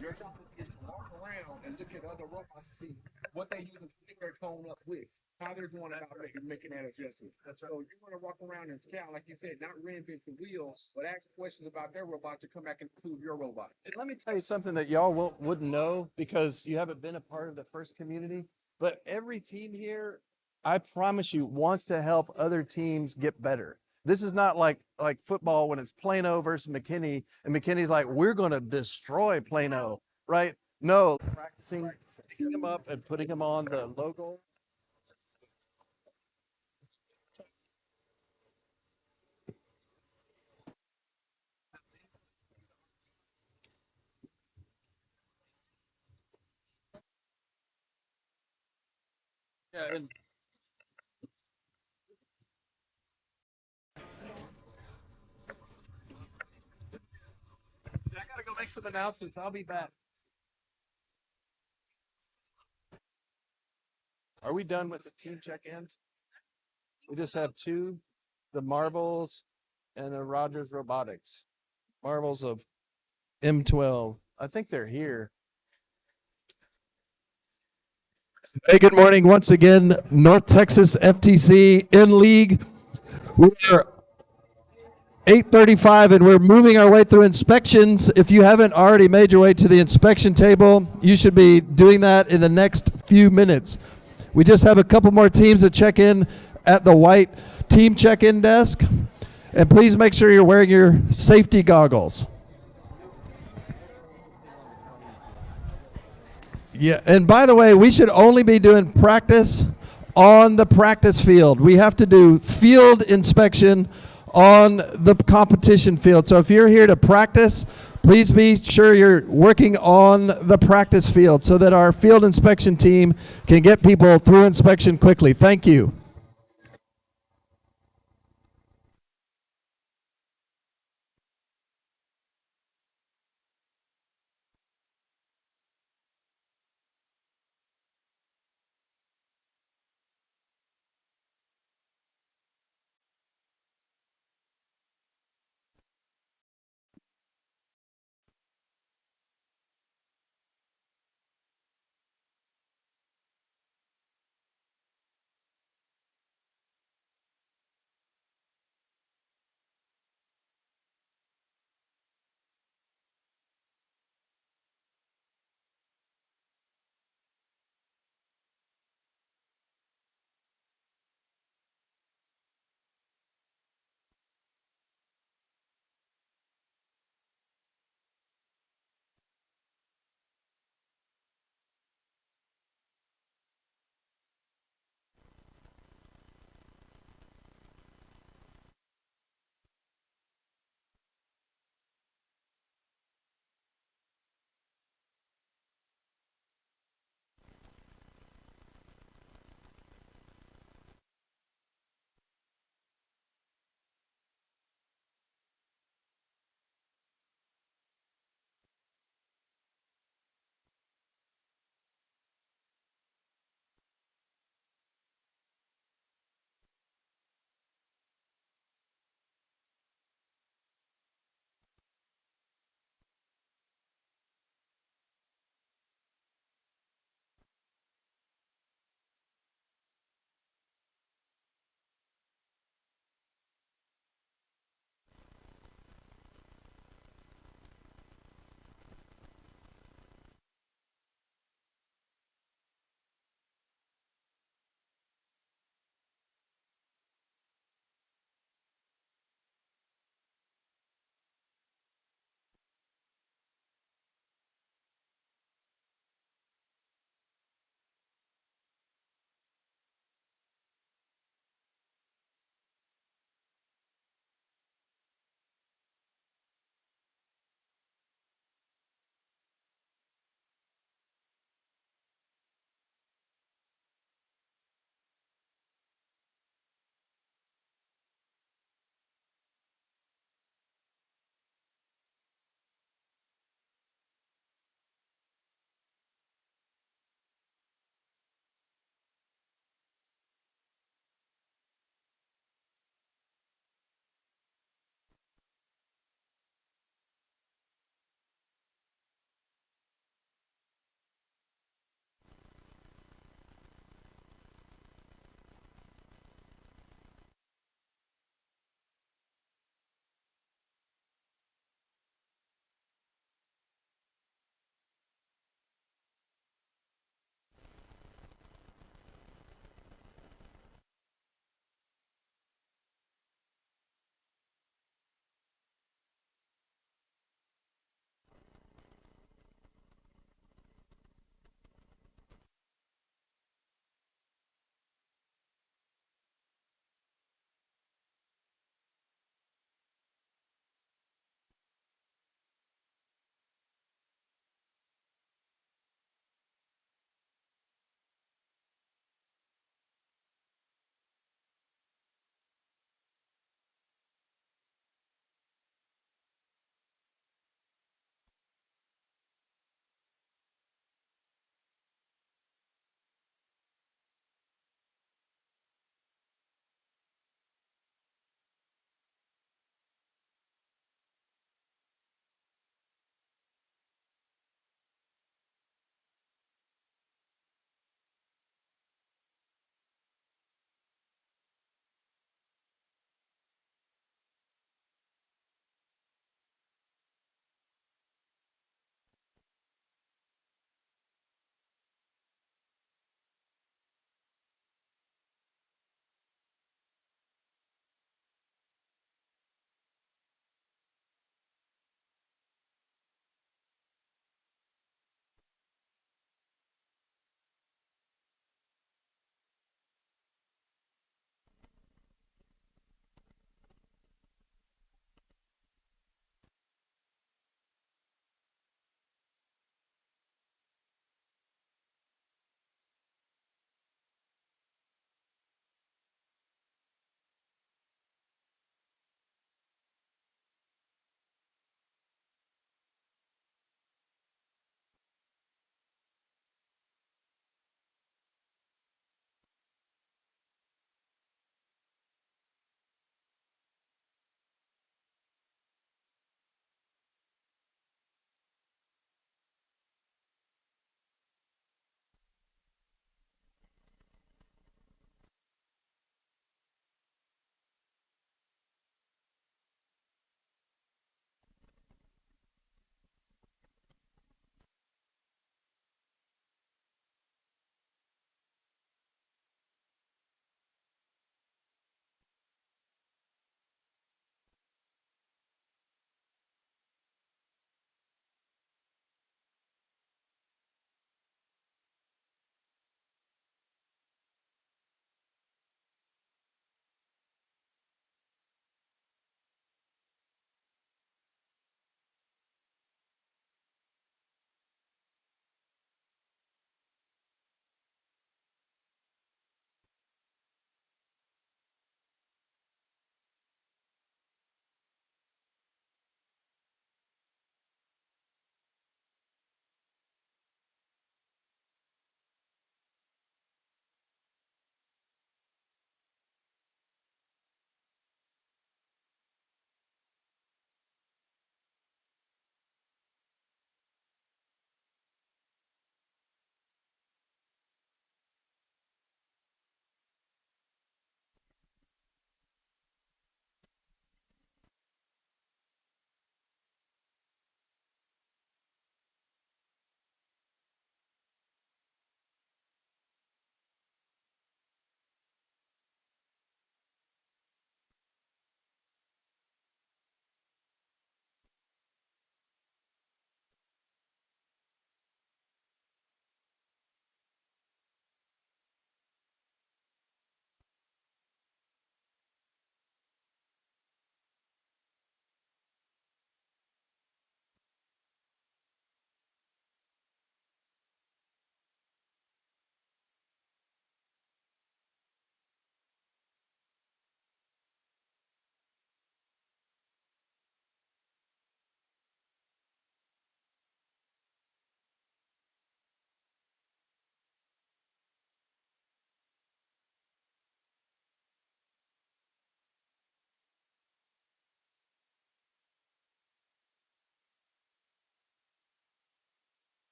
Your job is to walk around and look at other robots to see what they use their tone up with, how they're going about making that adjustment. So you want to walk around and scout, like you said, not reinvent the wheel, but ask questions about their robot to come back and improve your robot. And let me tell you something that y'all wouldn't know because you haven't been a part of the first community. But every team here, I promise you, wants to help other teams get better. This is not like football when it's Plano versus McKinney, and McKinney's like, we're going to destroy Plano, right? No, practicing picking them up and putting them on the logo. Yeah, and I gotta go make some announcements. I'll be back. Are we done with the team check-ins? We just have two, the Marvels and the Rogers Robotics. Marvels of M12. I think they're here. Hey, good morning once again, North Texas FTC N-League. We're 8:35 and we're moving our way through inspections. If you haven't already made your way to the inspection table, you should be doing that in the next few minutes. We just have a couple more teams to check in at the white team check-in desk. And please make sure you're wearing your safety goggles. Yeah, and by the way, we should only be doing practice on the practice field. We have to do field inspection on the competition field. So if you're here to practice, please be sure you're working on the practice field so that our field inspection team can get people through inspection quickly. Thank you.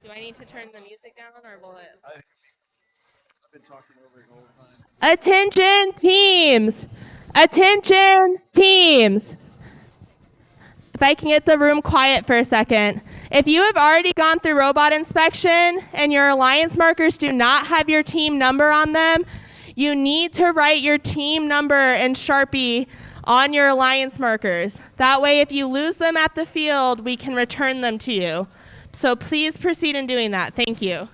Do I need to turn the music down or will it? I've been talking over it the whole time. Attention teams! Attention teams! If I can get the room quiet for a second. If you have already gone through robot inspection and your alliance markers do not have your team number on them, you need to write your team number in Sharpie on your alliance markers. That way, if you lose them at the field, we can return them to you. So please proceed in doing that. Thank you.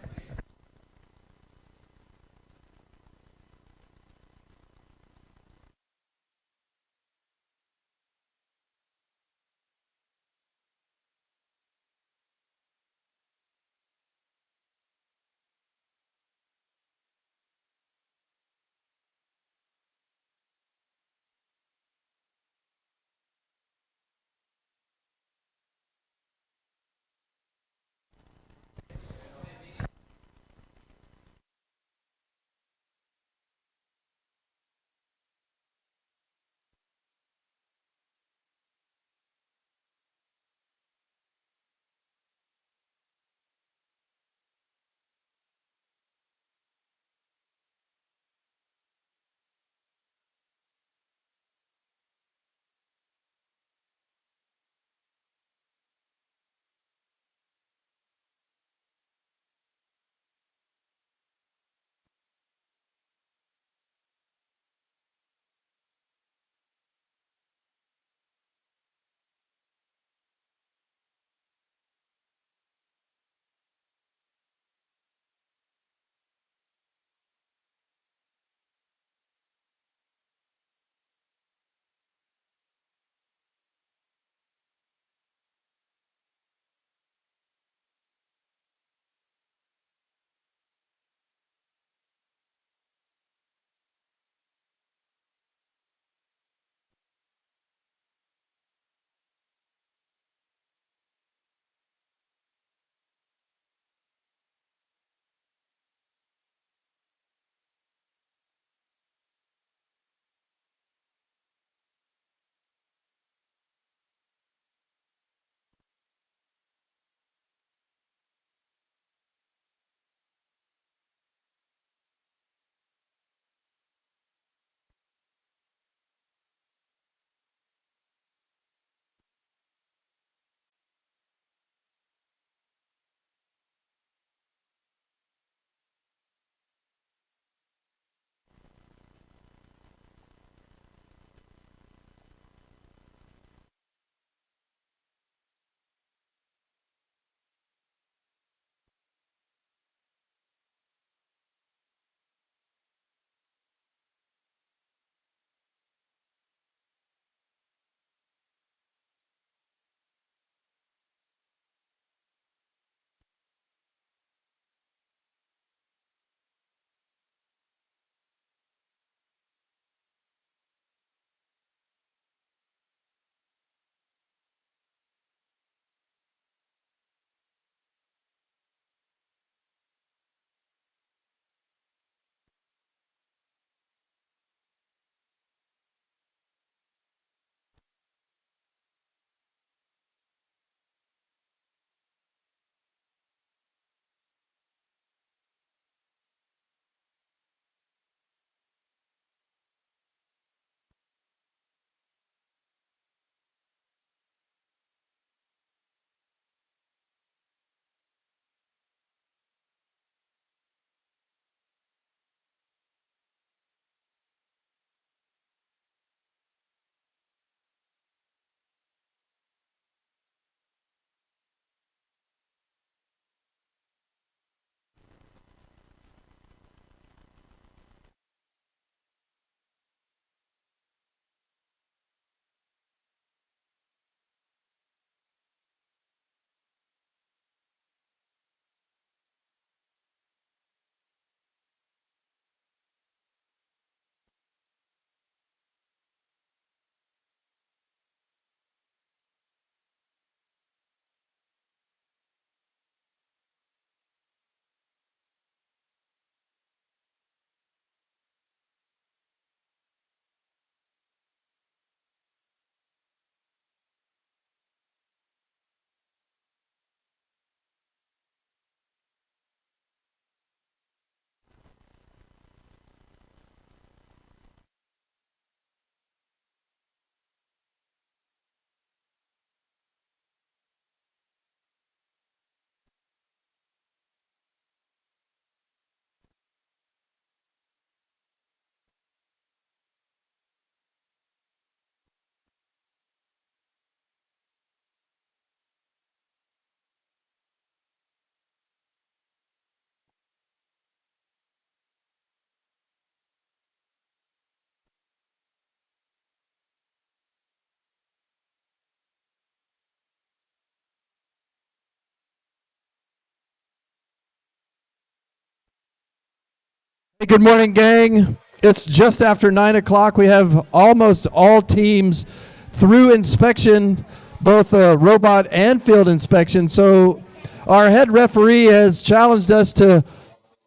Good morning, gang. It's just after 9 o'clock. We have almost all teams through inspection, both robot and field inspection. So our head referee has challenged us to,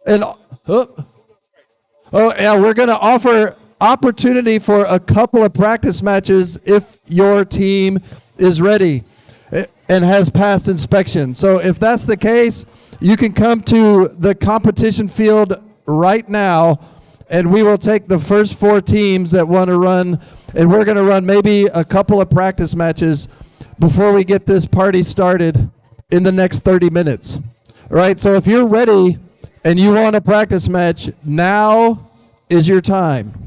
and yeah, we're going to offer opportunity for a couple of practice matches if your team is ready and has passed inspection. So if that's the case, you can come to the competition field right now, and we will take the first 4 teams that want to run, and we're going to run maybe a couple of practice matches before we get this party started in the next 30 minutes. All right, so if you're ready and you want a practice match, now is your time.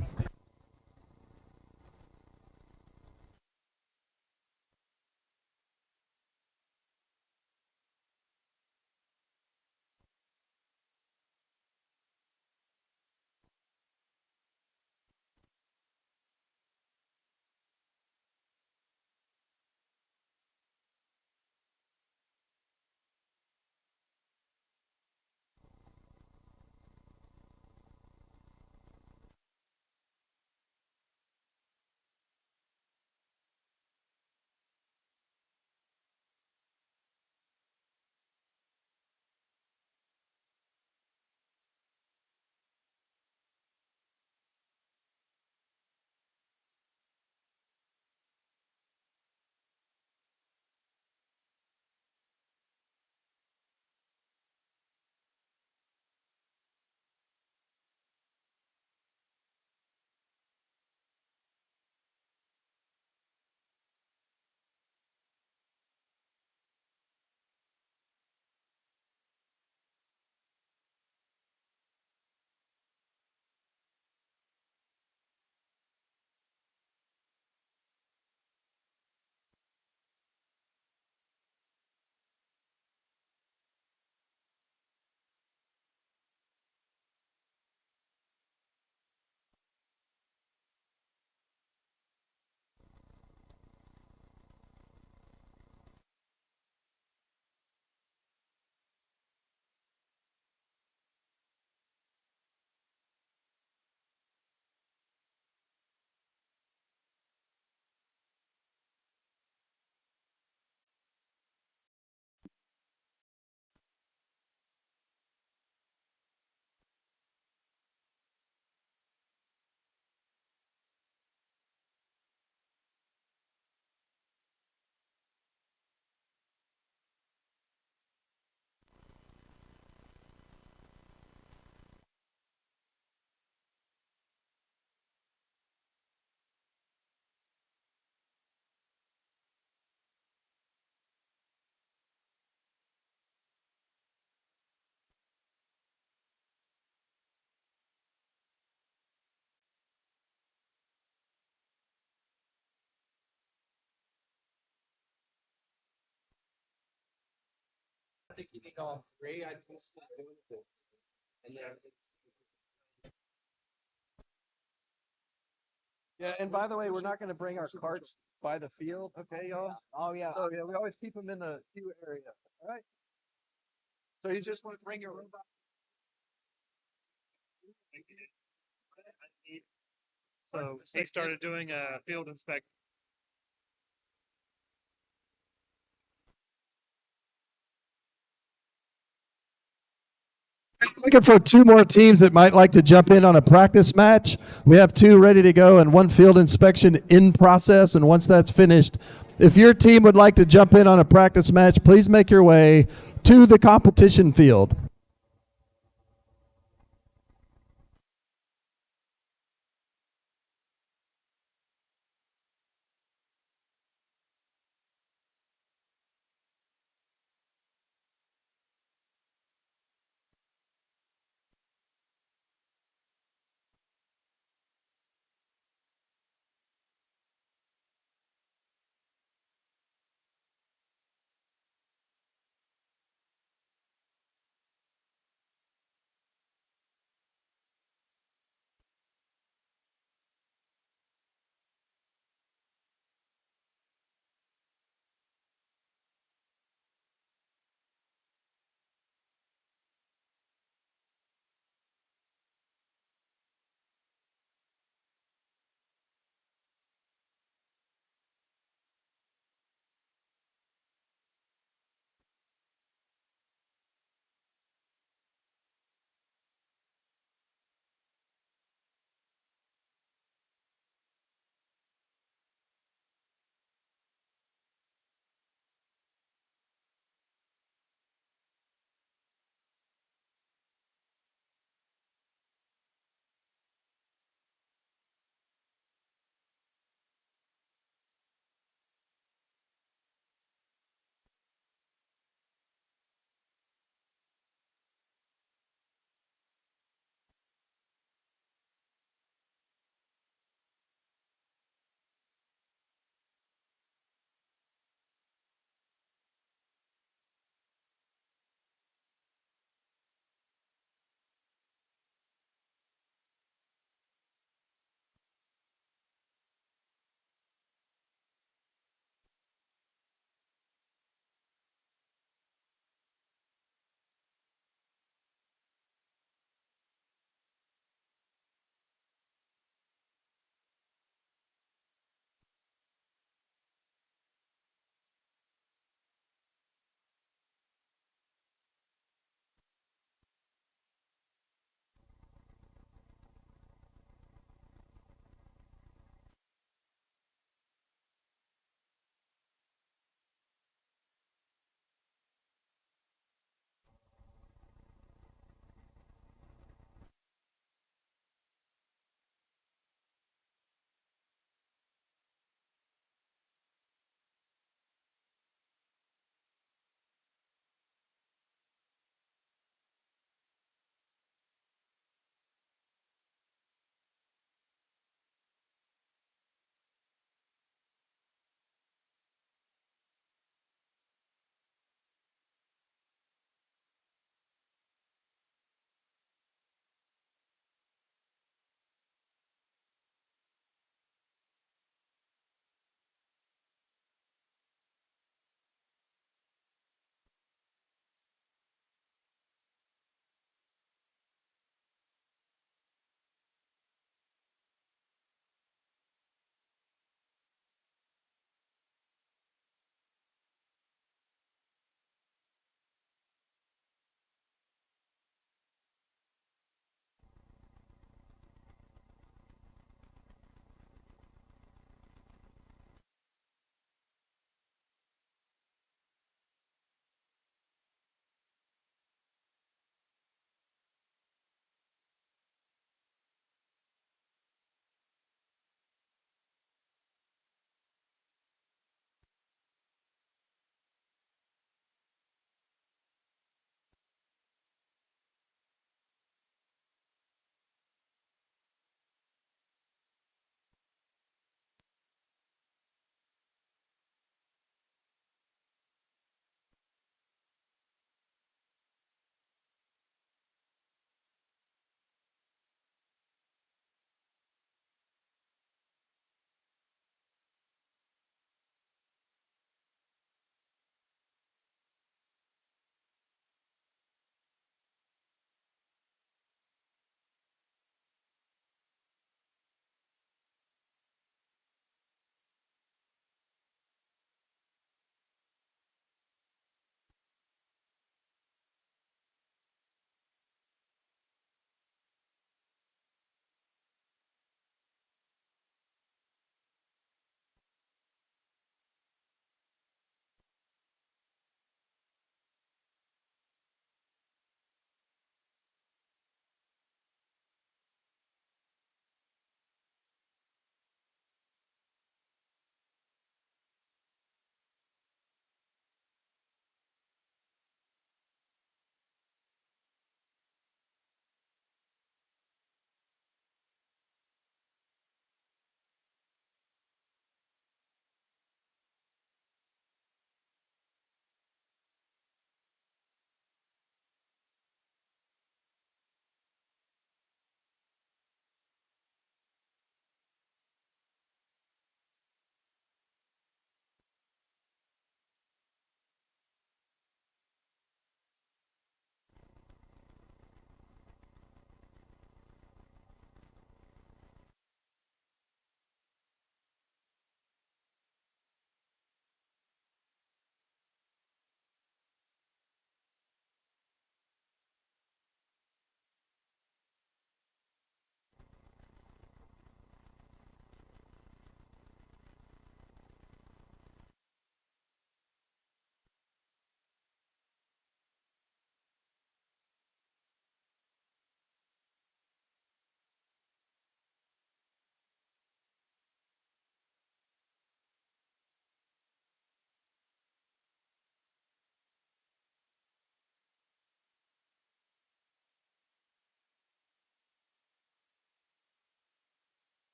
I think you need all 3. I just and then Yeah, and by the way, we're not going to bring our carts by the field, okay, y'all? oh yeah. So yeah, we always keep them in the queue area. All right. So you just want to bring your robot. So he started doing a field inspection. Looking for 2 more teams that might like to jump in on a practice match. We have 2 ready to go and 1 field inspection in process. And once that's finished, if your team would like to jump in on a practice match, please make your way to the competition field.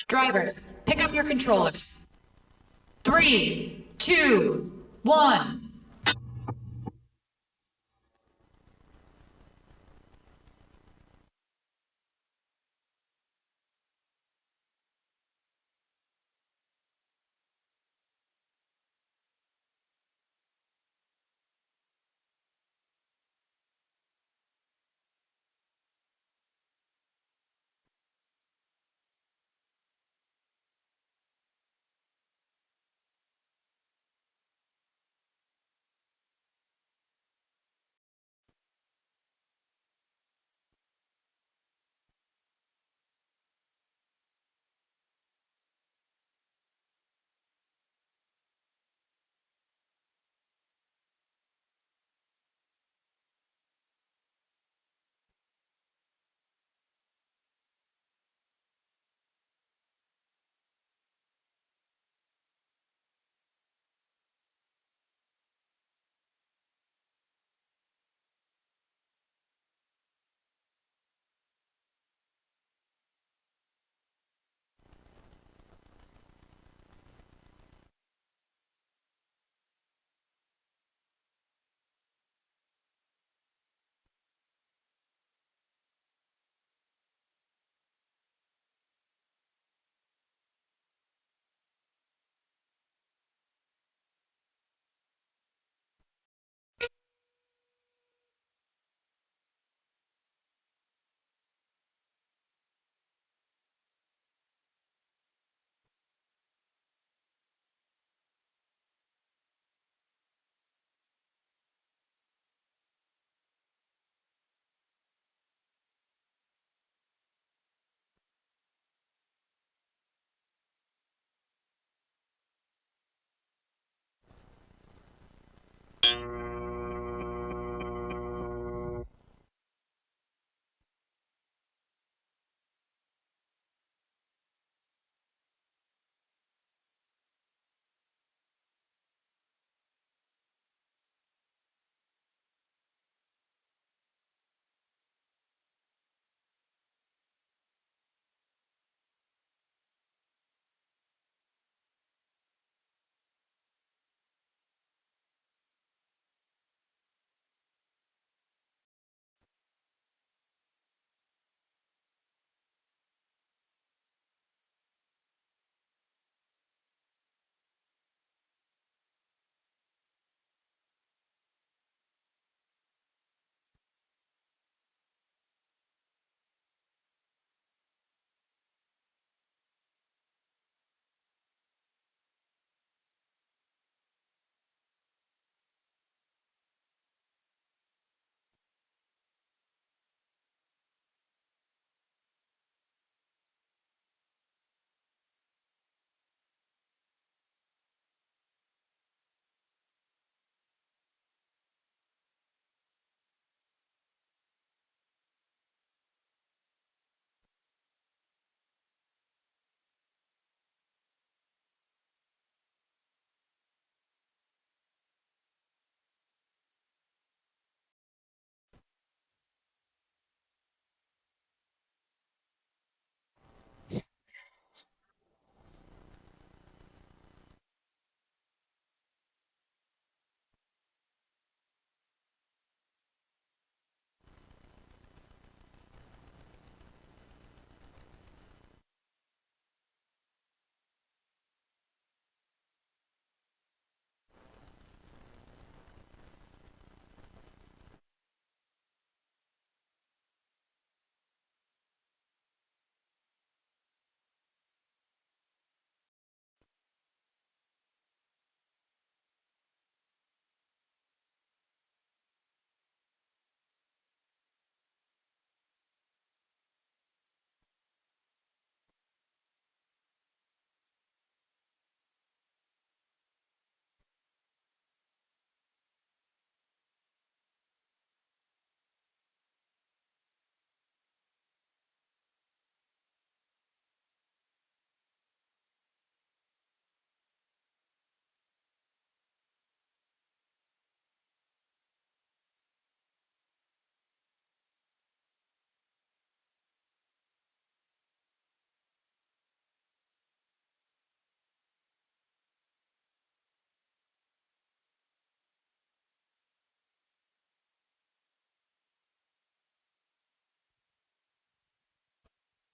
Drivers, pick up your controllers. 3, 2, 1.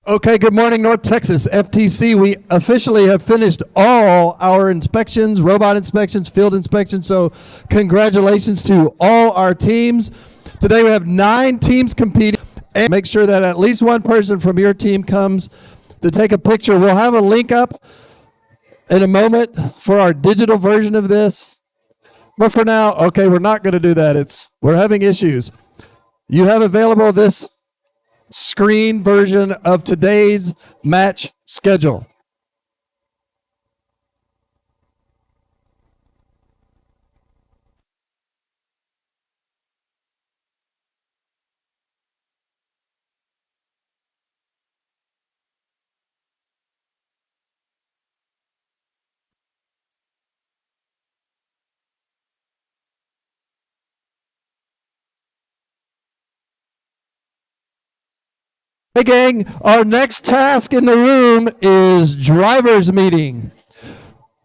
Okay, good morning, North Texas FTC. We officially have finished all our inspections, robot inspections, field inspections. So congratulations to all our teams. Today we have 9 teams competing. And make sure that at least one person from your team comes to take a picture. We'll have a link up in a moment for our digital version of this. But for now, okay, we're not going to do that. We're having issues. You have available this screen version of today's match schedule. Hey gang, our next task in the room is driver's meeting.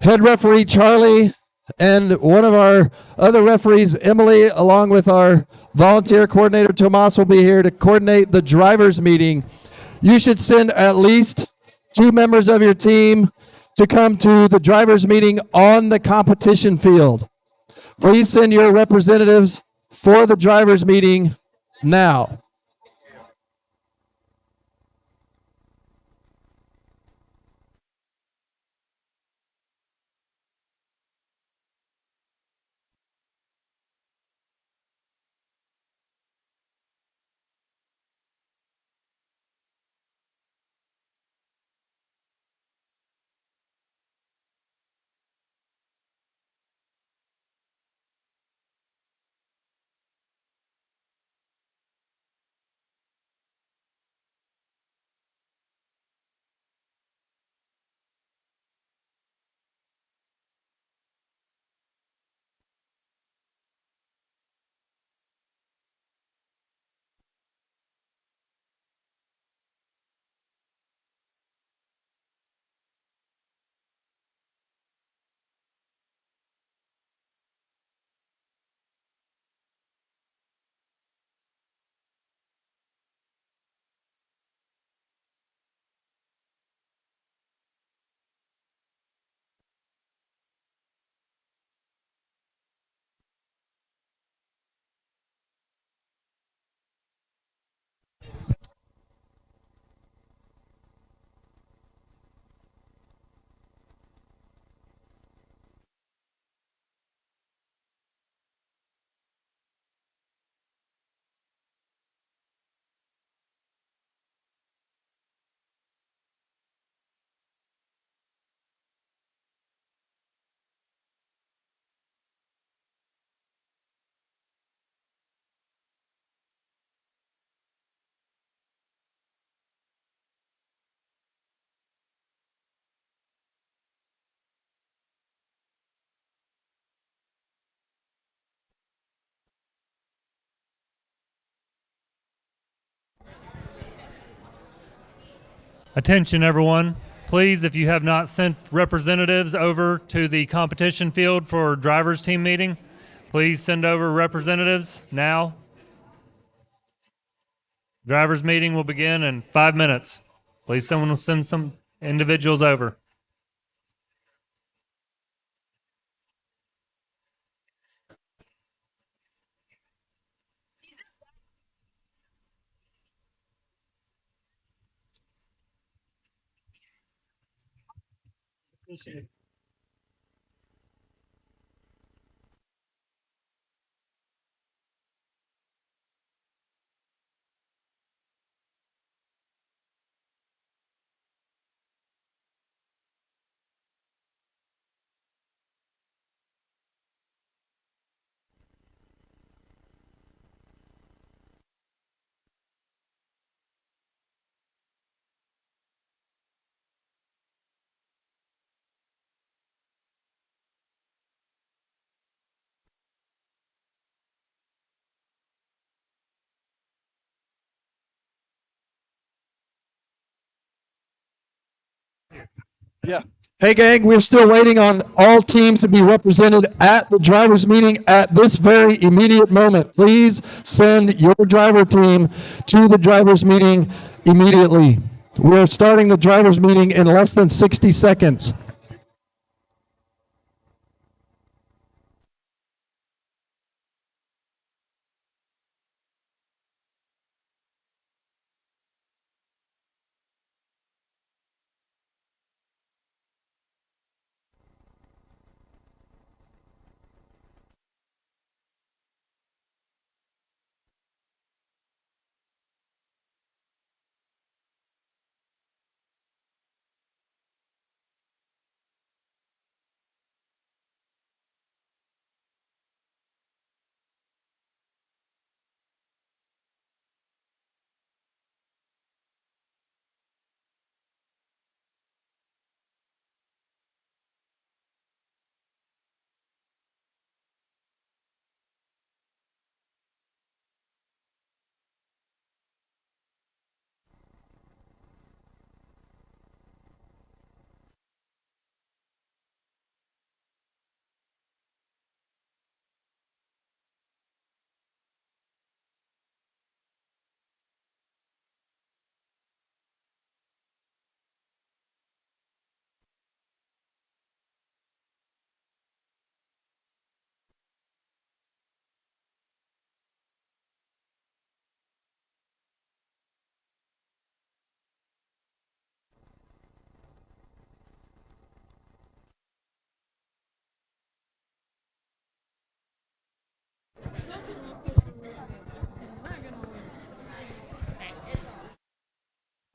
Head referee Charlie and one of our other referees, Emily, along with our volunteer coordinator Tomas, will be here to coordinate the driver's meeting. You should send at least 2 members of your team to come to the driver's meeting on the competition field. Please send your representatives for the driver's meeting now. Attention, everyone. Please, if you have not sent representatives over to the competition field for drivers team meeting, please send over representatives now. Drivers meeting will begin in 5 minutes. Please, someone will send some individuals over. Yeah. Hey gang, we're still waiting on all teams to be represented at the drivers meeting at this very immediate moment. Please send your driver team to the drivers meeting immediately. We're starting the drivers meeting in less than 60 seconds.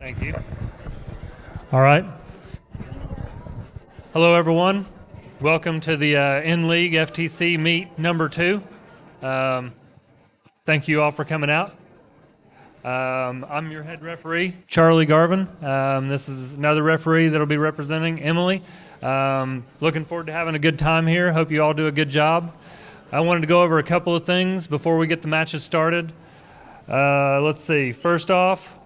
Thank you. All right. Hello, everyone. Welcome to the N-League FTC Meet number 2. Thank you all for coming out. I'm your head referee, Charlie Garvin. This is another referee that'll be representing Emily. Looking forward to having a good time here. Hope you all do a good job. I wanted to go over a couple of things before we get the matches started. Let's see. First off,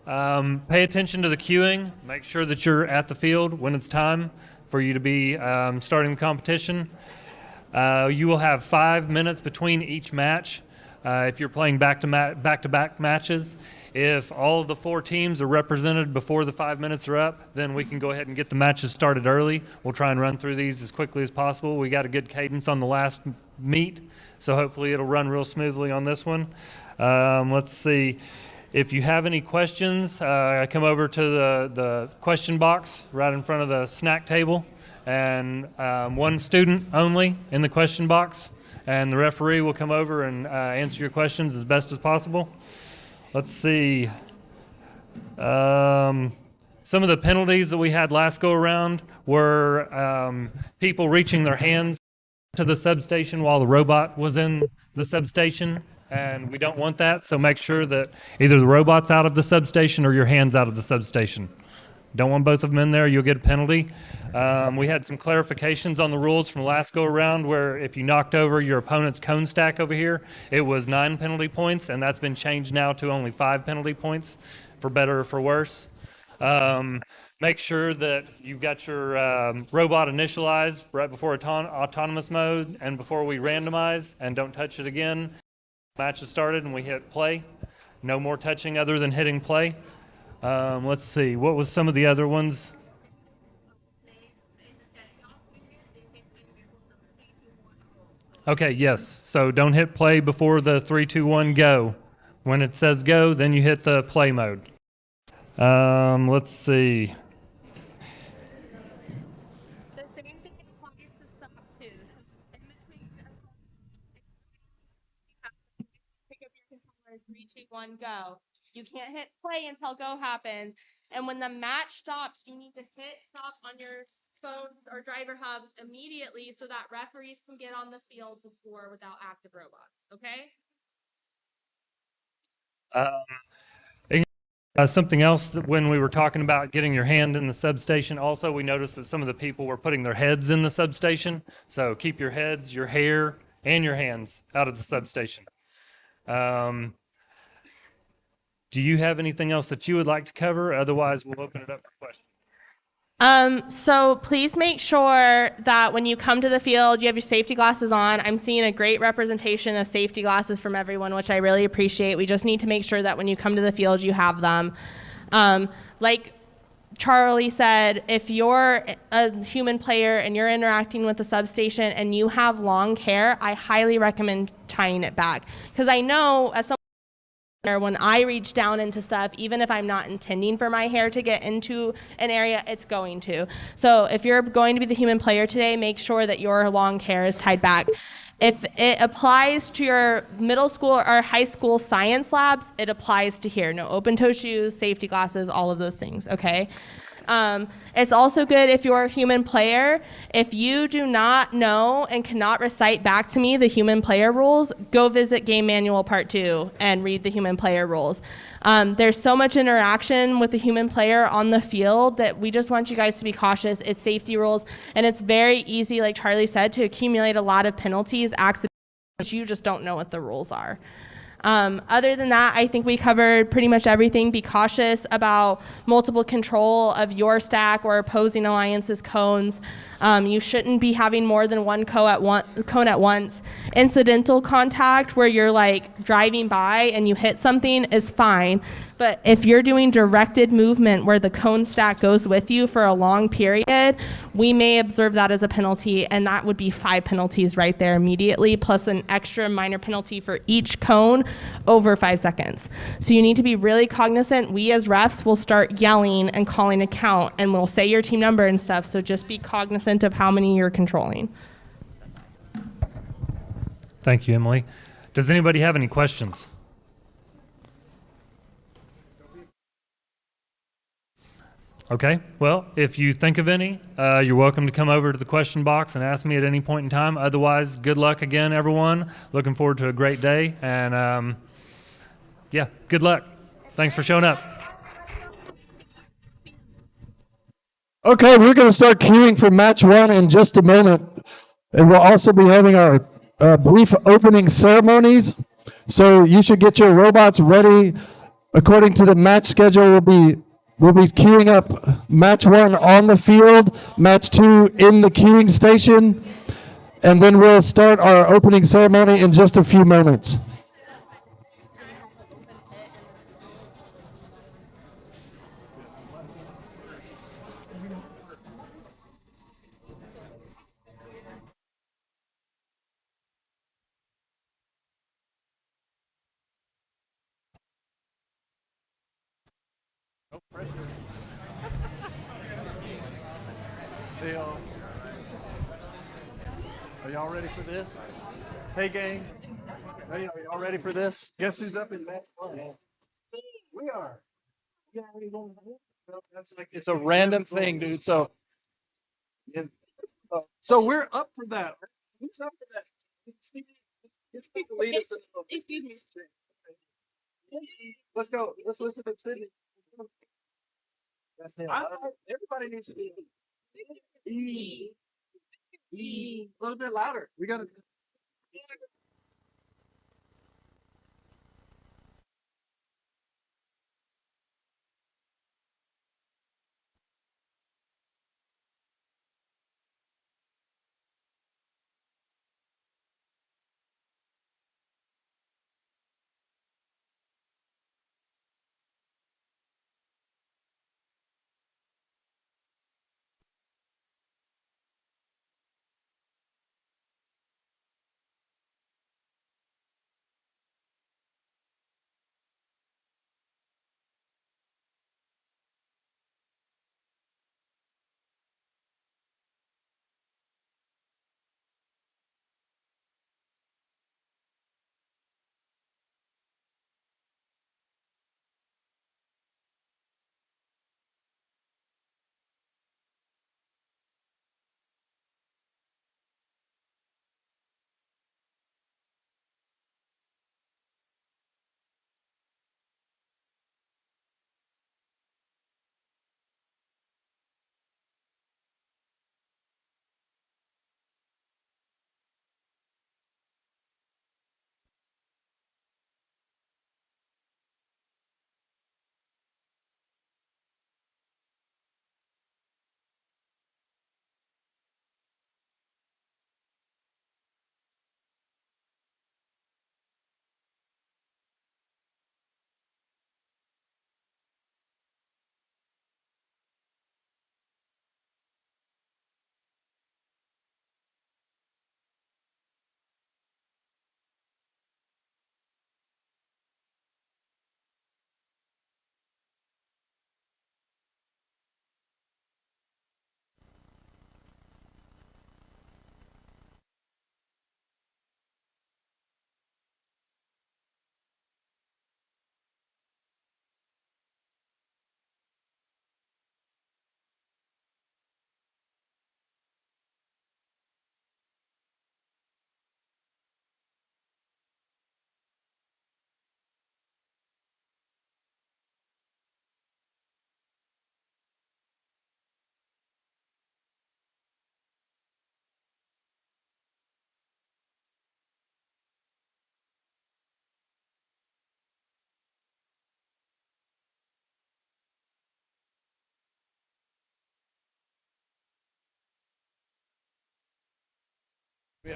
pay attention to the queuing. Make sure that you're at the field when it's time for you to be starting the competition. You will have 5 minutes between each match if you're playing back-to-back matches. If all of the 4 teams are represented before the 5 minutes are up, then we can go ahead and get the matches started early. We'll try and run through these as quickly as possible. We got a good cadence on the last meet, so hopefully it'll run real smoothly on this one. Let's see. If you have any questions, come over to the question box right in front of the snack table, and 1 student only in the question box, and the referee will come over and answer your questions as best as possible. Let's see. Some of the penalties that we had last go around were people reaching their hands to the substation while the robot was in the substation, and we don't want that, so make sure that either the robot's out of the substation or your hand's out of the substation. Don't want both of them in there, you'll get a penalty. We had some clarifications on the rules from last go around where if you knocked over your opponent's cone stack over here, it was 9 penalty points, and that's been changed now to only 5 penalty points, for better or for worse. Make sure that you've got your robot initialized right before autonomous mode and before we randomize, and don't touch it again. Match has started and we hit play. No more touching other than hitting play. Let's see, what was some of the other ones? Okay, yes, so don't hit play before the 3, 2, 1, go. When it says go, then you hit the play mode. Let's see. The same thing applies to stop too. In between, pick up your controllers, 3, 2, 1, go. You can't hit play until go happens. And when the match stops, you need to hit stop on your phones or driver hubs immediately so that referees can get on the field before without active robots. Okay? Something else that when we were talking about getting your hand in the substation, also we noticed that some of the people were putting their heads in the substation. So keep your heads, your hair, and your hands out of the substation. Do you have anything else that you would like to cover? Otherwise, we'll open it up for questions. So please make sure that when you come to the field, you have your safety glasses on. I'm seeing a great representation of safety glasses from everyone, which I really appreciate. We just need to make sure that when you come to the field, you have them. Like Charlie said, if you're a human player and you're interacting with the substation and you have long hair, I highly recommend tying it back. Because I know as someone, when I reach down into stuff, even if I'm not intending for my hair to get into an area, it's going to. So if you're going to be the human player today, make sure that your long hair is tied back. If it applies to your middle school or high school science labs, it applies to here. No open toe shoes, safety glasses, all of those things, okay? It's also good if you're a human player. If you do not know and cannot recite back to me the human player rules, go visit Game Manual Part 2 and read the human player rules. There's so much interaction with the human player on the field that we just want you guys to be cautious. It's safety rules, and it's very easy, like Charlie said, to accumulate a lot of penalties, accidents. You just don't know what the rules are. Other than that, I think we covered pretty much everything. Be cautious about multiple control of your stack or opposing alliance's cones. You shouldn't be having more than one cone at once. Incidental contact where you're like driving by and you hit something is fine. But if you're doing directed movement where the cone stack goes with you for a long period, we may observe that as a penalty, and that would be 5 penalties right there immediately, plus an extra minor penalty for each cone over 5 seconds. So you need to be really cognizant. We as refs will start yelling and calling a count, and we'll say your team number and stuff, so just be cognizant of how many you're controlling. Thank you, Emily. Does anybody have any questions? Okay, well, if you think of any, you're welcome to come over to the question box and ask me at any point in time. Otherwise, good luck again, everyone. Looking forward to a great day. And yeah, good luck. Thanks for showing up. Okay, we're going to start queuing for match 1 in just a moment. And we'll also be having our brief opening ceremonies. So you should get your robots ready. According to the match schedule, we'll be queuing up match 1 on the field, match 2 in the queuing station, and then we'll start our opening ceremony in just a few moments. Hey, y'all. Are y'all ready for this? Hey, gang. Hey, are y'all ready for this? Guess who's up in match 1? We are. Yeah, that's like it's a random thing, dude. So we're up for that. Who's up for that? Lead us into the- Excuse me. Let's go. Let's listen to Sydney. Everybody needs to be a little bit louder. We got to.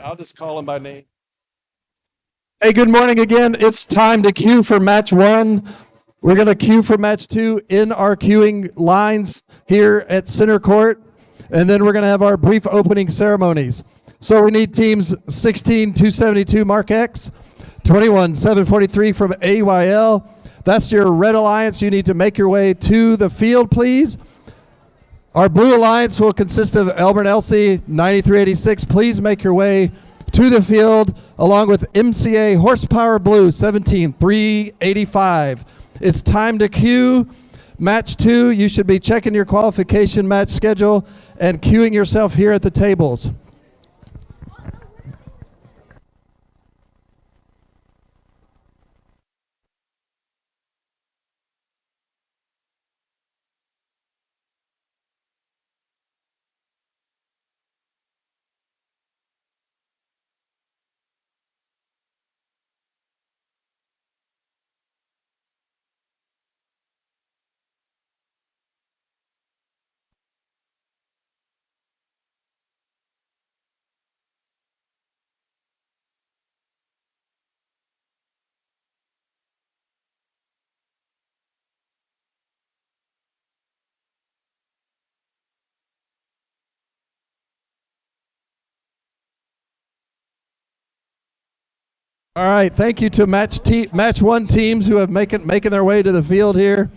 I'll just call them by name. Hey, good morning again. It's time to queue for match 1. We're going to queue for match 2 in our queuing lines here at center court. And then we're going to have our brief opening ceremonies. So we need teams 16-272 Mark X, 21-743 from AYL. That's your red alliance. You need to make your way to the field, please. Our blue alliance will consist of Elmer and Elsie, 9386. Please make your way to the field along with MCA Horsepower Blue, 17385. It's time to queue. Match 2, you should be checking your qualification match schedule and queuing yourself here at the tables. All right, thank you to match 1 teams who have making their way to the field here.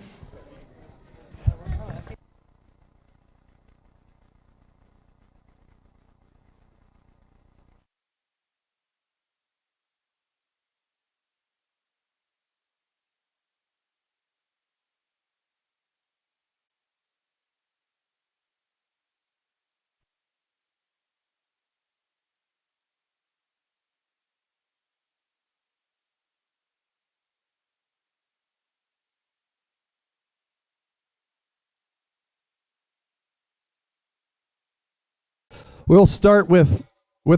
We'll start with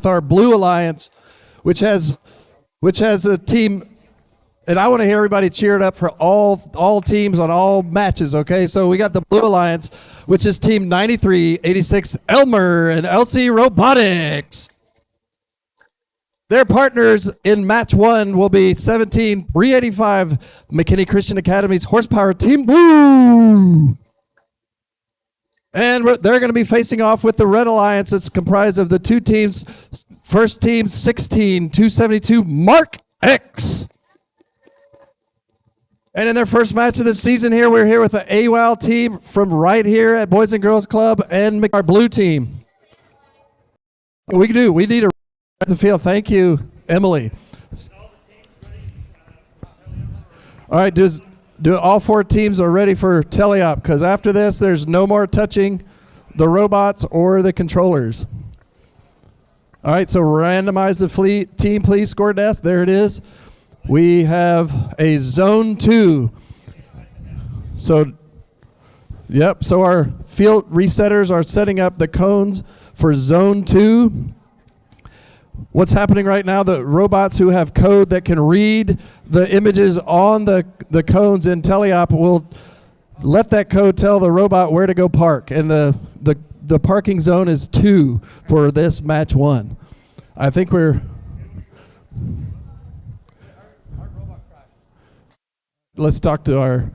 our blue alliance, which has a team, and I want to hear everybody cheered up for all teams on all matches. Okay, so we got the blue alliance, which is team 9386 Elmer and Elsie Robotics. Their partners in match 1 will be 17385 McKinney Christian Academy's Horsepower Team Blue. And they're going to be facing off with the Red Alliance. It's comprised of the 2 teams. First team, 16-272, Mark X. And in their first match of the season here, we're here with the AWAL team from right here at Boys and Girls Club and our blue team. We need a field. Thank you, Emily. All right, do all 4 teams are ready for teleop, because after this, there's no more touching the robots or the controllers. All right, so randomize the team, please. Score death. There it is. We have a zone 2. So, yep. So our field resetters are setting up the cones for zone 2. What's happening right now, the robots who have code that can read the images on the cones in teleop will let that code tell the robot where to go park. And the parking zone is 2 for this match 1. I think let's talk to our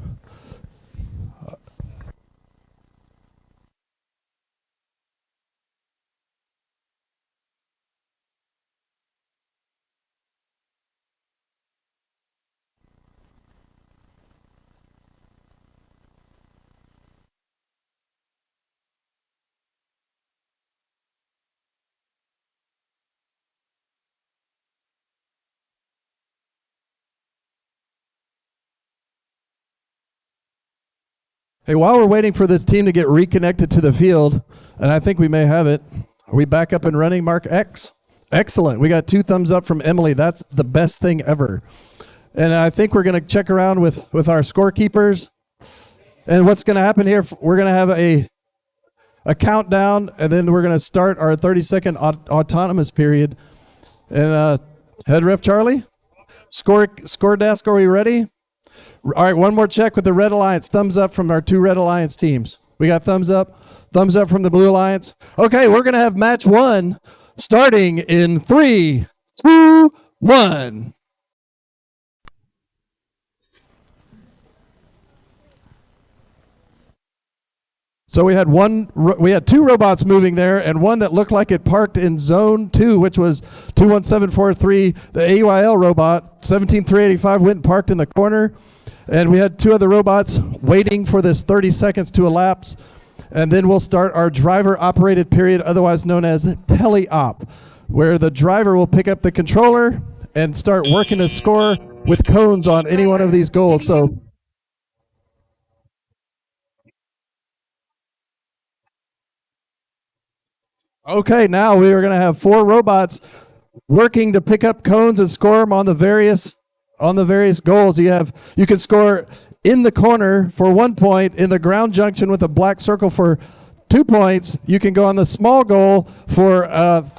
Hey, while we're waiting for this team to get reconnected to the field, and I think we may have it, are we back up and running, Mark X? Excellent. We got 2 thumbs up from Emily. That's the best thing ever. And I think we're going to check around with our scorekeepers. And what's going to happen here, we're going to have a countdown, and then we're going to start our 30-second autonomous period. And head ref Charlie, score desk, are we ready? All right, one more check with the Red Alliance. Thumbs up from our 2 Red Alliance teams. We got thumbs up from the Blue Alliance. Okay, we're going to have match 1 starting in 3, 2, 1. So we had two robots moving there, and one that looked like it parked in zone 2, which was 21743. The AUIL robot 17385 went and parked in the corner, and we had two other robots waiting for this 30 seconds to elapse, and then we'll start our driver operated period, otherwise known as tele-op, where the driver will pick up the controller and start working to score with cones on any one of these goals. So okay, now we are going to have 4 robots working to pick up cones and score them on the various goals. You can score in the corner for 1 point, in the ground junction with a black circle for 2 points. You can go on the small goal for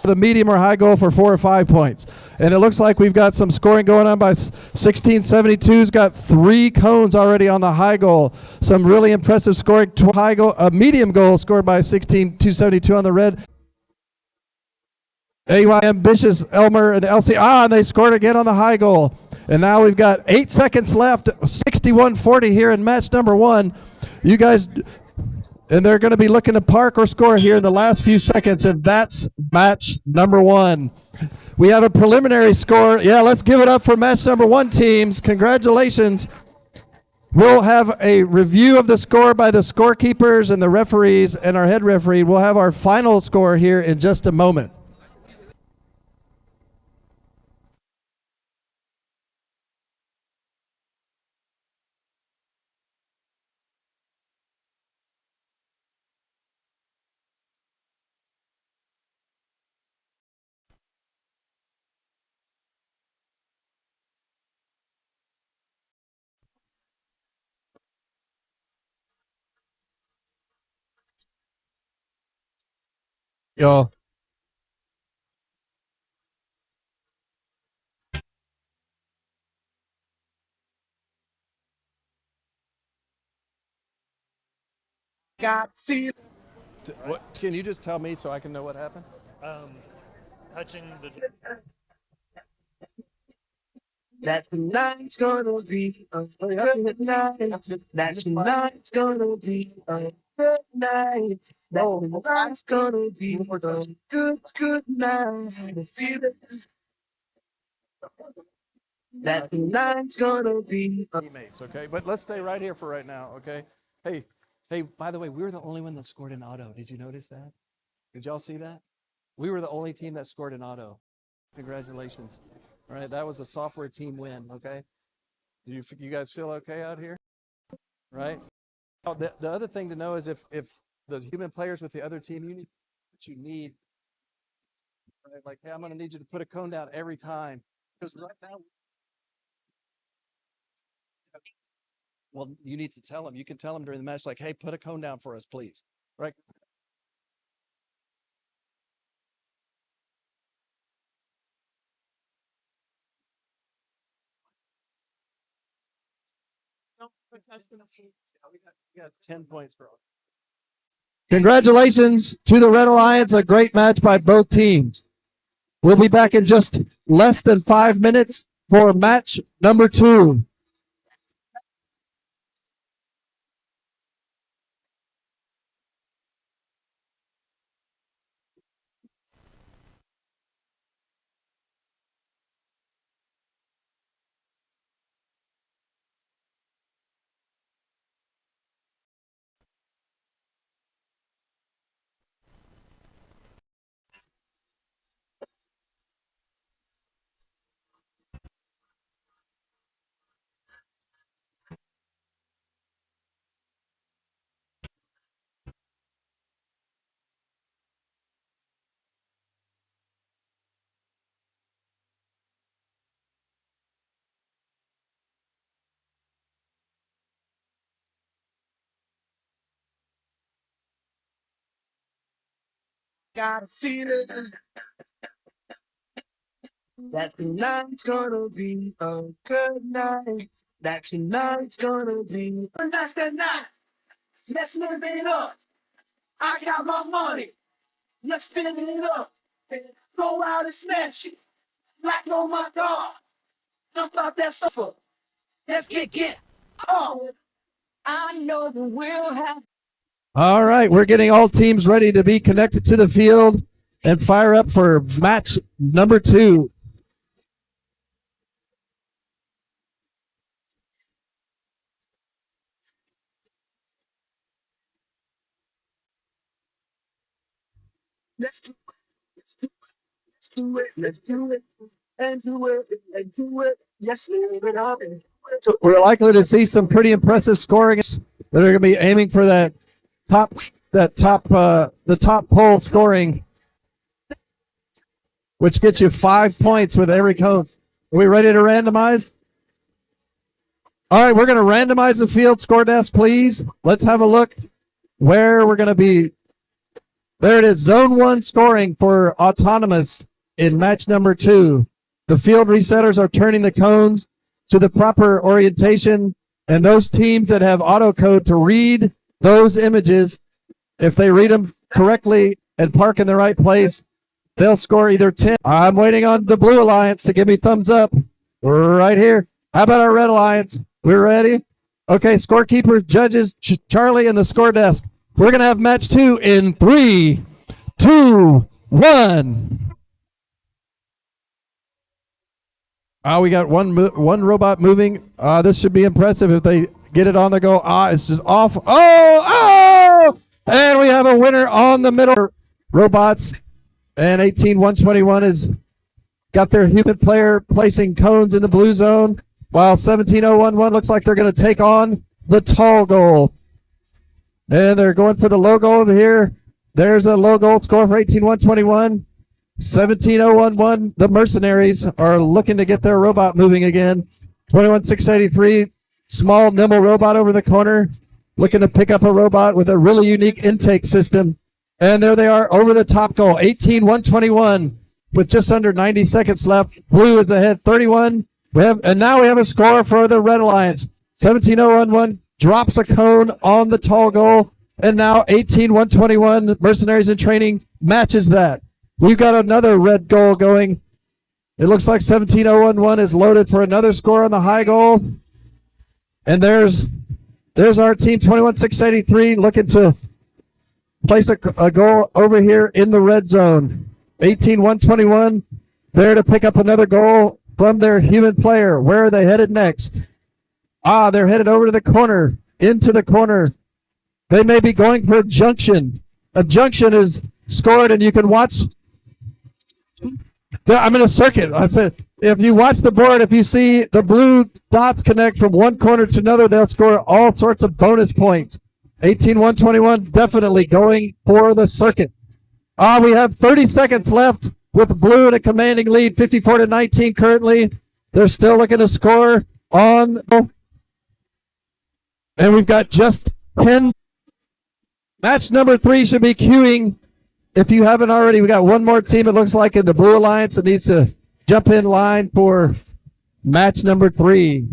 the medium or high goal for 4 or 5 points. And it looks like we've got some scoring going on by 1672's got 3 cones already on the high goal. Some really impressive scoring. High goal, a medium goal scored by 16272 on the red. AY Ambitious, Elmer, and Elsie. And they scored again on the high goal. And now we've got 8 seconds left, 61-40 here in match number 1. You guys, and they're going to be looking to park or score here in the last few seconds, and that's match number 1. We have a preliminary score. Yeah, let's give it up for match number 1, teams. Congratulations. We'll have a review of the score by the scorekeepers and the referees and our head referee. We'll have our final score here in just a moment. Y'all. What, can you just tell me so I can know what happened? Touching the. That tonight's gonna be a good night. That tonight's gonna be a good night. That tonight's gonna be a good night. Feel it. That tonight's gonna be a Teammates, okay? But let's stay right here for right now, okay? Hey, by the way, we were the only one that scored an auto. Did you notice that? Did y'all see that? We were the only team that scored an auto. Congratulations. All right, that was a software team win, okay? You guys feel okay out here? Right? Now, the other thing to know is if the human players with the other team, you need, right? Like, hey, I'm going to need you to put a cone down every time. Because right now, well, you need to tell them. You can tell them during the match, like, hey, put a cone down for us, please. Right? We got 10 points for all. Congratulations to the Red Alliance. A great match by both teams. We'll be back in just less than 5 minutes for match number 2. gotta feel it. That tonight's gonna be a good night. That tonight's gonna be a nice night. Let's live it up. I got my money. Let's spend it up. Go out and smash it. Like no my God. Don't stop that suffer. Let's get on. I know that we'll have. All right, we're getting all teams ready to be connected to the field and fire up for match number 2. Let's do it. Let's do it. Let's do it. Let's do it. And do it. And do it. Yes, live it up. So we're likely to see some pretty impressive scoring that are going to be aiming for the top pole scoring, which gets you 5 points with every cone. Are we ready to randomize? All right, we're going to randomize the field score desk, please. Let's have a look where we're going to be. There it is, zone 1 scoring for Autonomous in match number 2. The field resetters are turning the cones to the proper orientation, and those teams that have auto code to read those images, if they read them correctly and park in the right place, they'll score either 10. I'm waiting on the Blue Alliance to give me thumbs up right here. How about our Red Alliance? We're ready? Okay, scorekeepers, judges, Charlie, and the score desk. We're going to have match 2 in 3, 2, 1. We got one robot moving. This should be impressive if they get it on the go. It's just off. Oh! And we have a winner on the middle. Robots. And 18121 has got their human player placing cones in the blue zone, while 17011 looks like they're going to take on the tall goal. And they're going for the low goal over here. There's a low goal score for 18121. 17011, the Mercenaries are looking to get their robot moving again. 21683, small nimble robot over the corner, looking to pick up a robot with a really unique intake system. And there they are over the top goal, 18121, with just under 90 seconds left. Blue is ahead, 31. And now we have a score for the Red Alliance. 17011 drops a cone on the tall goal, and now 18121, Mercenaries in Training, matches that. We've got another red goal going. It looks like 17011 is loaded for another score on the high goal. And there's our team, 21683, looking to place a goal over here in the red zone. 18121 there to pick up another goal from their human player. Where are they headed next? They're headed over to the corner, into the corner. They may be going for a junction. A junction is scored, and you can watch. I'm in a circuit. I said, if you watch the board, if you see the blue dots connect from one corner to another, they'll score all sorts of bonus points. 18121 definitely going for the circuit. We have 30 seconds left with blue in a commanding lead, 54-19 currently. They're still looking to score on. And we've got just 10. Match number 3 should be queuing. If you haven't already, we got one more team, it looks like, in the Blue Alliance that needs to jump in line for match number 3.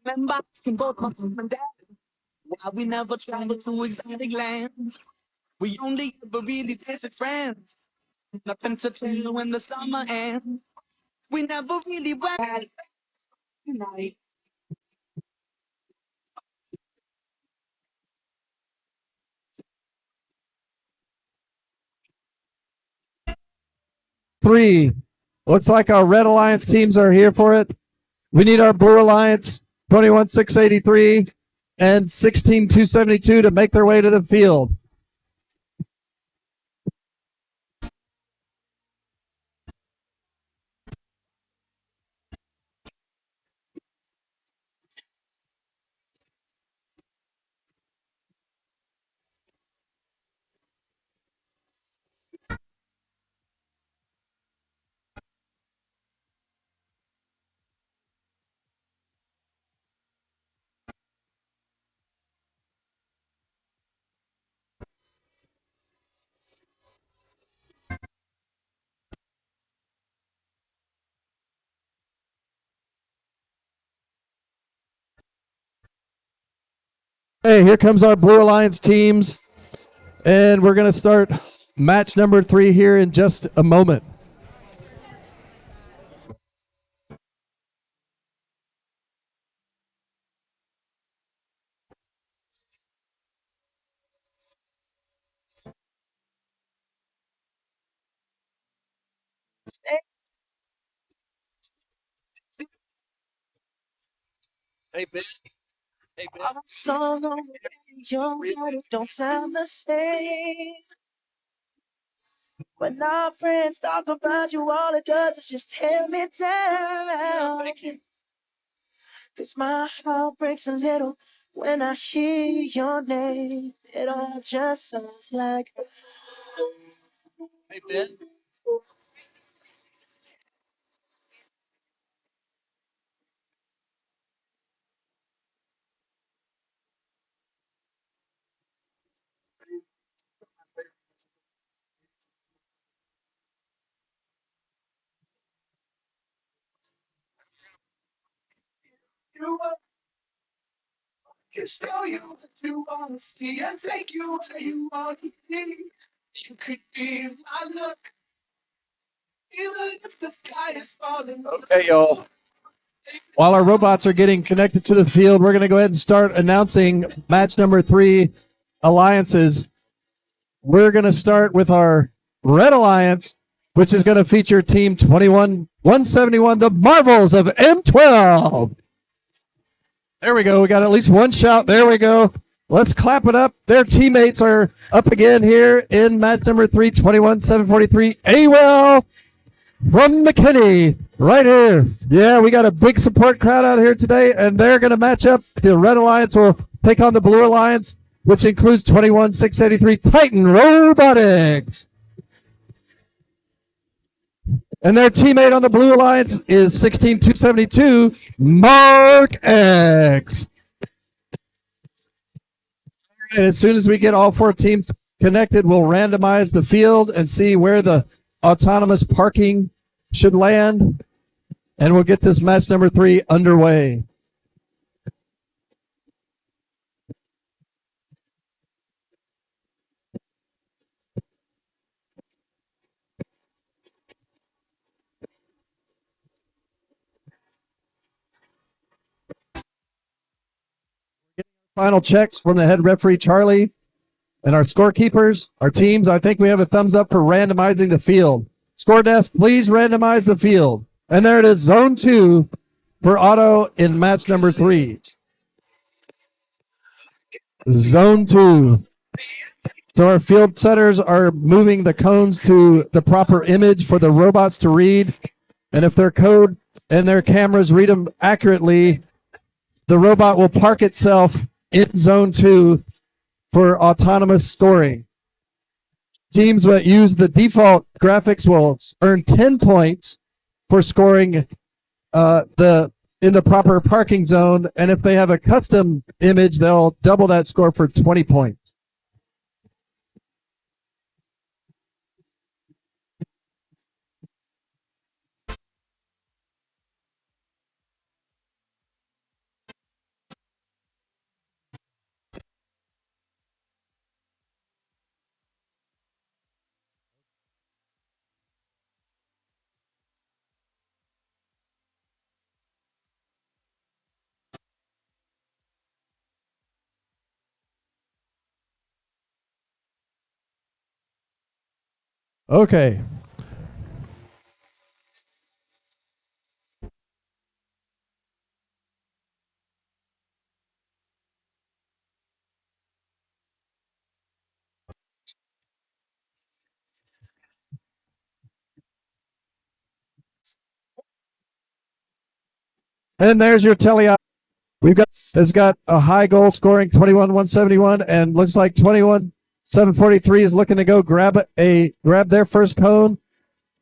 Remember asking both my mom and dad why we never travel to exotic lands. We only ever really visit friends. Nothing to do when the summer ends. We never really went. Night. 3. Looks like our Red Alliance teams are here for it. We need our Blue Alliance, 21683 and 16272 to make their way to the field. Okay, here comes our Blue Alliance teams. And we're going to start match number 3 here in just a moment. Hey, Ben. Hey, Ben. Song on the radio, but it don't sound the same. When our friends talk about you, all it does is just tear me down. Thank you. 'Cause my heart breaks a little when I hear your name. It all just sounds like. Hey, Ben. Can show you what you want to see and take you where you want to be. You could be my luck, even if the sky is falling. Okay, y'all. While our robots are getting connected to the field, we're going to go ahead and start announcing match number 3 alliances. We're going to start with our Red Alliance, which is going to feature Team 21-171, the Marvels of M12. There we go. We got at least one shout. There we go. Let's clap it up. Their teammates are up again here in match number 3, 21-743. AWell from McKinney right here. Yeah, we got a big support crowd out here today, and they're going to match up. The Red Alliance will take on the Blue Alliance, which includes 21-683 Titan Robotics. And their teammate on the Blue Alliance is 16-272 Mark X. And as soon as we get all 4 teams connected, we'll randomize the field and see where the autonomous parking should land. And we'll get this match number 3 underway. Final checks from the head referee, Charlie, and our scorekeepers, our teams. I think we have a thumbs up for randomizing the field. Score desk, please randomize the field. And there it is, zone 2 for auto in match number 3. Zone 2. So our field setters are moving the cones to the proper image for the robots to read. And if their code and their cameras read them accurately, the robot will park itself in zone 2 for autonomous scoring. Teams that use the default graphics will earn 10 points for scoring in the proper parking zone. And if they have a custom image, they'll double that score for 20 points. Okay. And there's your tele. We've got a high goal scoring 21-171, and looks like 21-743 is looking to go grab their first cone.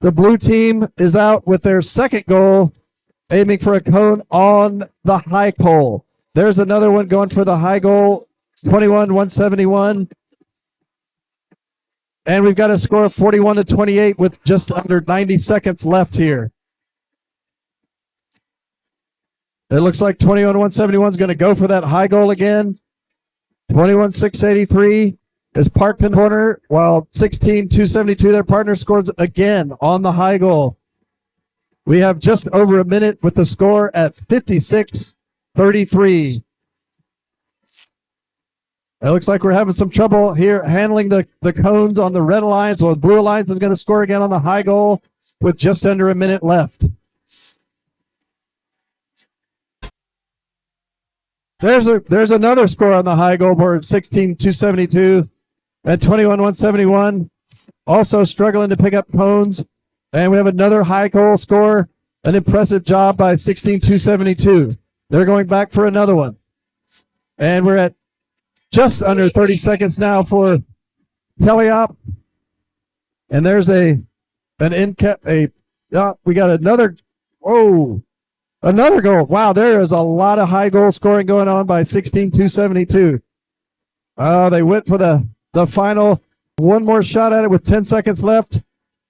The blue team is out with their second goal, aiming for a cone on the high pole. There's another one going for the high goal, 21-171. And we've got a score of 41-28 with just under 90 seconds left here. It looks like 21-171 is going to go for that high goal again. 21,683 is parked in the corner, while 16,272, their partner scores again on the high goal. We have just over a minute with the score at 56-33. It looks like we're having some trouble here handling the cones on the red alliance. Well, the blue alliance is going to score again on the high goal with just under a minute left. There's another score on the high goal board, 16,272 and 21,171. Also struggling to pick up cones. And we have another high goal score. An impressive job by 16,272. They're going back for another one. And we're at just under 30 seconds now for Teleop. And there's we got another goal. Wow, there is a lot of high goal scoring going on by 16,272. They went for the final one more shot at it with 10 seconds left.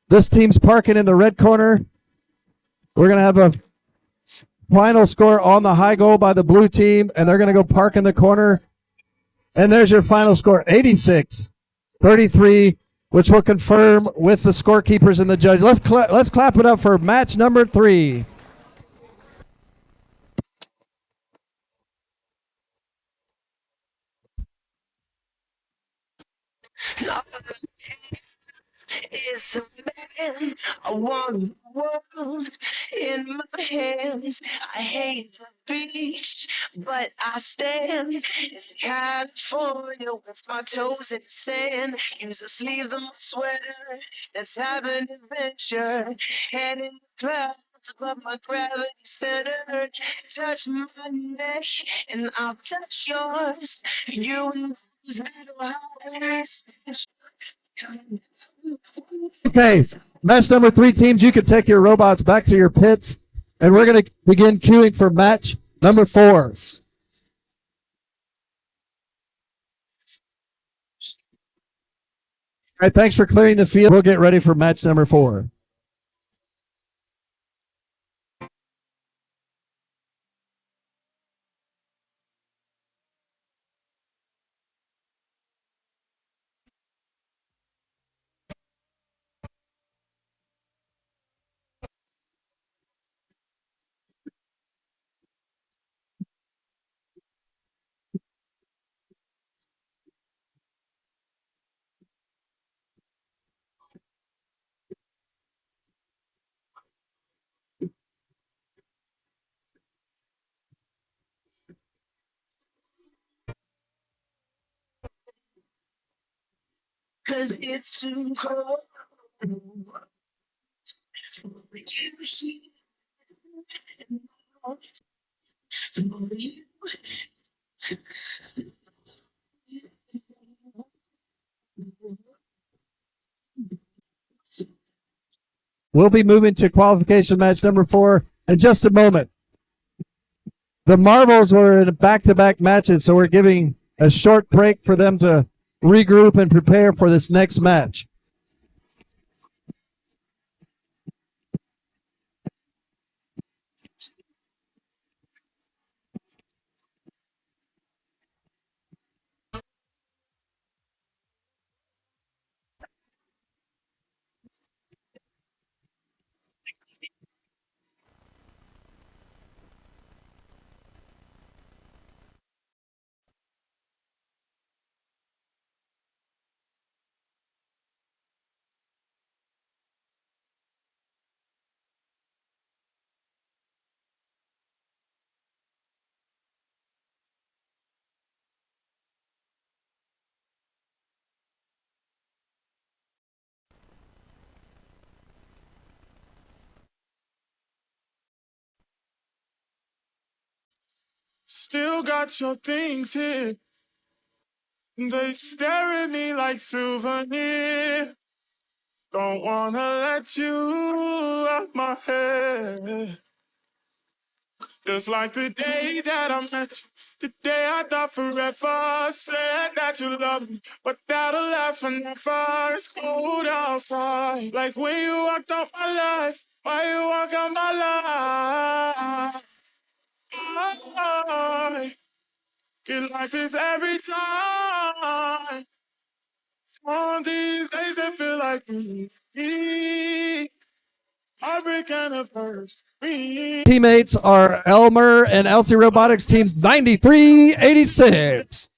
This team's parking in the red corner. We're going to have a final score on the high goal by the blue team, and they're going to go park in the corner. And there's your final score, 86-33, which will confirm with the scorekeepers and the judge. Let's clap it up for match number 3. Is a man. I want the world in my hands. I hate the beach, but I stand in California with my toes in the sand. Use the sleeves of my sweater. Let's have an adventure. Head in the clouds, but my gravity centered. Touch my neck, and I'll touch yours. You and those little highways. Okay, match number 3, teams, you can take your robots back to your pits, and we're going to begin queuing for match number 4. All right, thanks for clearing the field. We'll get ready for match number 4. Cause it's too cold. We'll be moving to qualification match number 4 in just a moment. The Marbles were in back-to-back matches, so we're giving a short break for them to regroup and prepare for this next match. Still got your things here. They stare at me like souvenir. Don't wanna let you out my head. Just like the day that I met you. The day I thought forever. Said that you love me, but that'll last forever. It's cold outside. Like when you walked out my life. Why you walk out my life? Get like this every time. On these days that feel like heartbreak and a verse. Teammates are Elmer and Elsie Robotics teams 9386.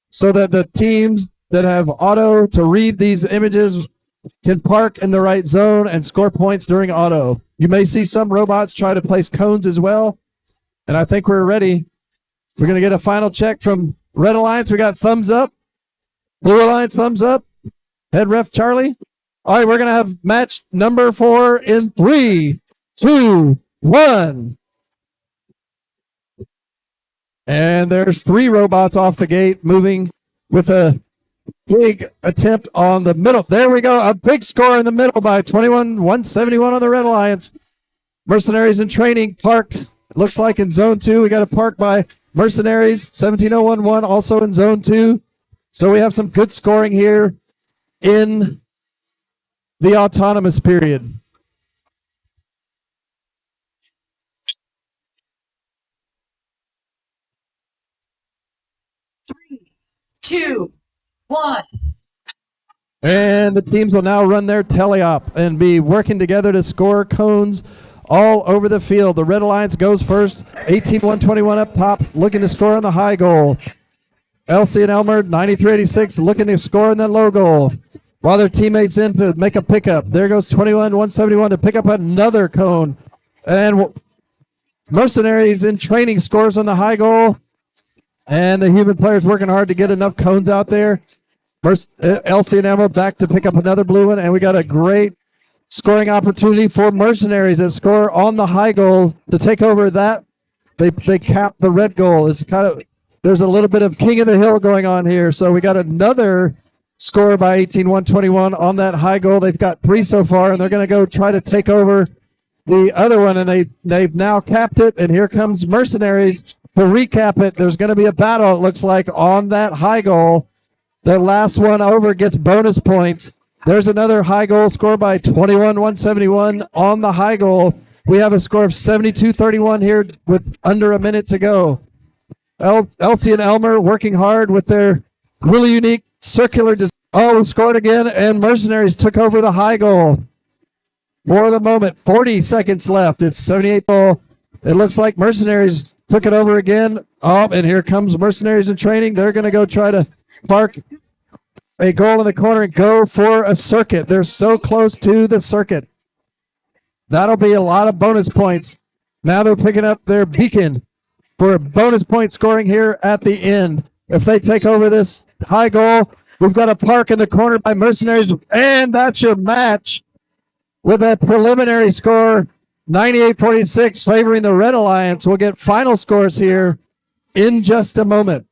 So that the teams that have auto to read these images can park in the right zone and score points during auto. You may see some robots try to place cones as well. And I think we're ready. We're going to get a final check from Red Alliance. We got thumbs up. Blue Alliance, thumbs up. Head ref Charlie. All right, we're going to have match number 4 in 3, 2, 1. And there's 3 robots off the gate moving with a big attempt on the middle. There we go. A big score in the middle by 21-171 on the Red Alliance. Mercenaries in training parked. It looks like in zone 2. We got a park by Mercenaries 17011 also in zone 2. So we have some good scoring here in the autonomous period. Three, 2, 1. And the teams will now run their teleop and be working together to score cones all over the field. The Red Alliance goes first, 18-121 up top, looking to score on the high goal. Elsie and Elmer, 9386, looking to score in the low goal. While their teammates in to make a pickup. There goes 21-171 to pick up another cone. And Mercenaries in training scores on the high goal. And the human players working hard to get enough cones out there. Elsie and Elmer back to pick up another blue one. And we got a great scoring opportunity for Mercenaries that score on the high goal to take over that. They cap the red goal. It's kind of, there's a little bit of king of the hill going on here. So we got another score by 18-121 on that high goal. They've got 3 so far, and they're going to go try to take over the other one, and they've now capped it, and here comes Mercenaries to recap it. There's going to be a battle, it looks like, on that high goal. The last one over gets bonus points. There's another high goal score by 21-171 on the high goal. We have a score of 72-31 here with under a minute to go. Elsie and Elmer working hard with their really unique circular design. Oh, scored again, and Mercenaries took over the high goal. More of the moment, 40 seconds left. It's 78 goal. It looks like Mercenaries took it over again. Oh, and here comes Mercenaries in training. They're going to go try to park a goal in the corner and go for a circuit. They're so close to the circuit. That'll be a lot of bonus points. Now they're picking up their beacon for a bonus point scoring here at the end. If they take over this high goal, we've got a park in the corner by Mercenaries, and that's your match with a preliminary score, 98-46, favoring the Red Alliance. We'll get final scores here in just a moment.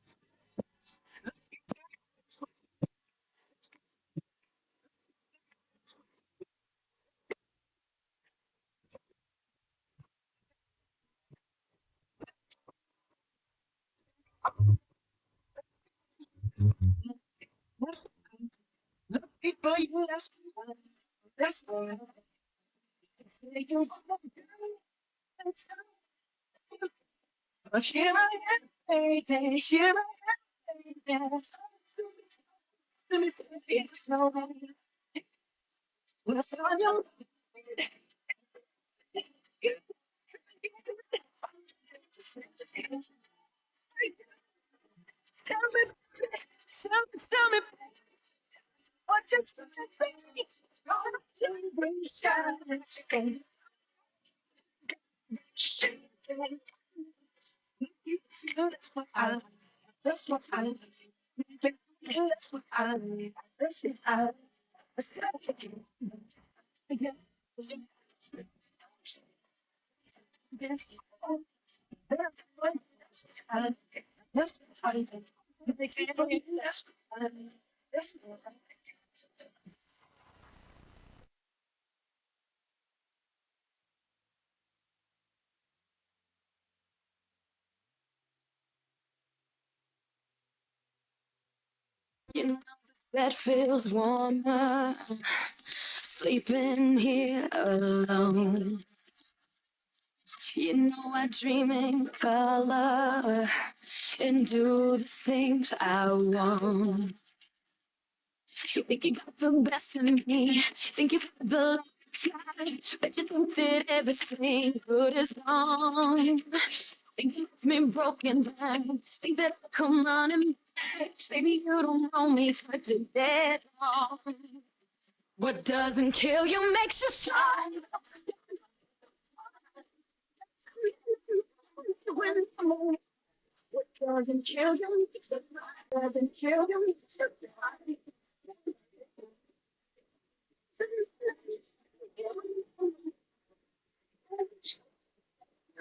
You know that feels warmer, sleeping here alone. You know I dream in color and do the things I want. You think you got the best in me, think you've got the last life, but you think that everything good is gone. Think you left me broken down, think that I'll come running back. Maybe you don't know me, touch the dead wrong. What doesn't kill you makes you strong. What doesn't kill you doesn't kill you.